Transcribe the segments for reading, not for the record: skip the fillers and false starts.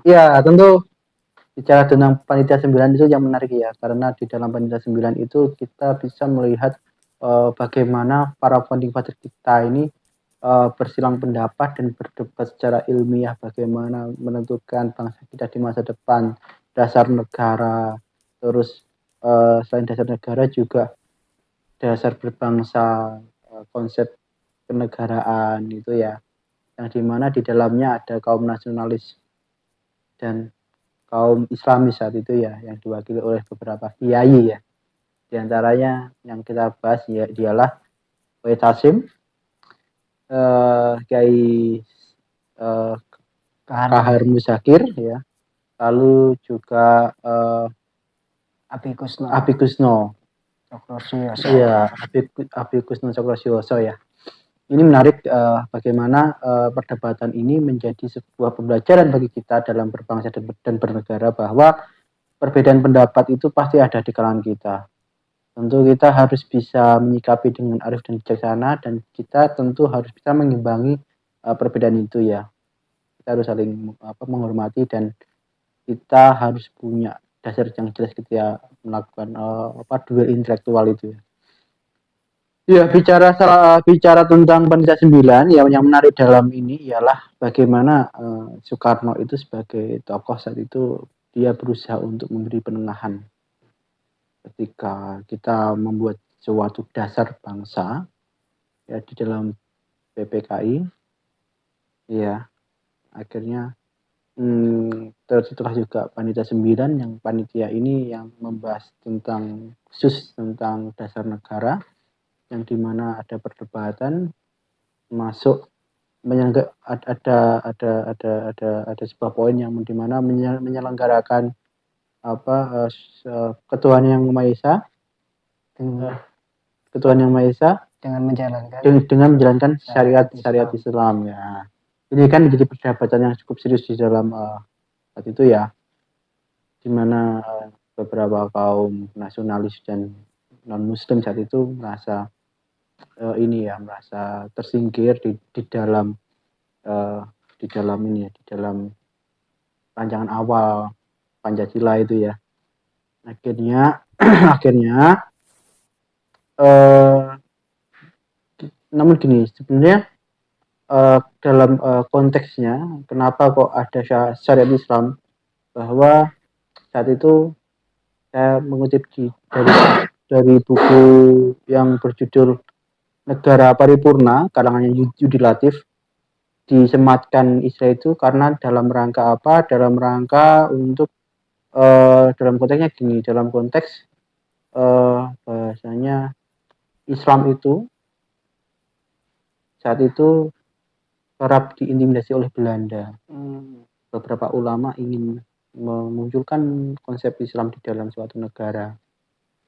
Ya, tentu bicara tentang Panitia 9 itu yang menarik ya, karena di dalam Panitia 9 itu kita bisa melihat bagaimana para founding father kita ini bersilang pendapat dan berdebat secara ilmiah bagaimana menentukan bangsa kita di masa depan, dasar negara, terus selain dasar negara juga dasar berbangsa, konsep kenegaraan itu ya, yang dimana di dalamnya ada kaum nasionalis dan kaum Islamis saat itu ya, yang diwakili oleh beberapa kiai ya. Di antaranya yang kita bahas ya dialah Kiai Tasim, Kiai Kahar Muzakir ya, lalu juga Abi Kusno. Abi Kusno. Iya, Abi Kusno Cokrosioso ya. Ini menarik bagaimana perdebatan ini menjadi sebuah pembelajaran bagi kita dalam berbangsa dan bernegara, bahwa perbedaan pendapat itu pasti ada di kalangan kita. Tentu kita harus bisa menyikapi dengan arif dan bijaksana, dan kita tentu harus bisa mengimbangi perbedaan itu ya. Kita harus saling menghormati, dan kita harus punya dasar yang jelas ketika melakukan duel intelektual itu ya. Ya, bicara tentang Panitia 9 yang menarik dalam ini ialah bagaimana Soekarno itu sebagai tokoh saat itu dia berusaha untuk memberi penengahan ketika kita membuat suatu dasar bangsa ya di dalam PPKI ya, akhirnya terciptalah juga Panitia 9, yang panitia ini yang membahas tentang khusus tentang dasar negara, yang dimana ada perdebatan masuk ada sebuah poin yang dimana menyelenggarakan ketuhanan yang Maha Esa, ketuhanan yang Maha Esa dengan menjalankan syariat Islam ya. Ini kan menjadi perdebatan yang cukup serius di dalam saat itu ya, dimana beberapa kaum nasionalis dan non Muslim saat itu merasa merasa tersingkir di dalam ini ya, di dalam rancangan awal Pancasila itu ya. Akhirnya namun gini, sebenarnya dalam konteksnya kenapa kok ada syariat Islam, bahwa saat itu saya mengutip dari buku yang berjudul Negara Paripurna karangannya Yudi Latif, disematkan istilah itu karena dalam rangka apa? Dalam rangka untuk dalam konteksnya gini, dalam konteks bahasanya Islam itu saat itu kerap diintimidasi oleh Belanda. Beberapa ulama ingin memunculkan konsep Islam di dalam suatu negara.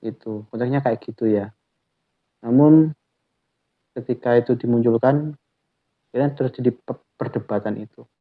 Itu konteksnya kayak gitu ya. Namun ketika itu dimunculkan, kemudian terjadi perdebatan itu.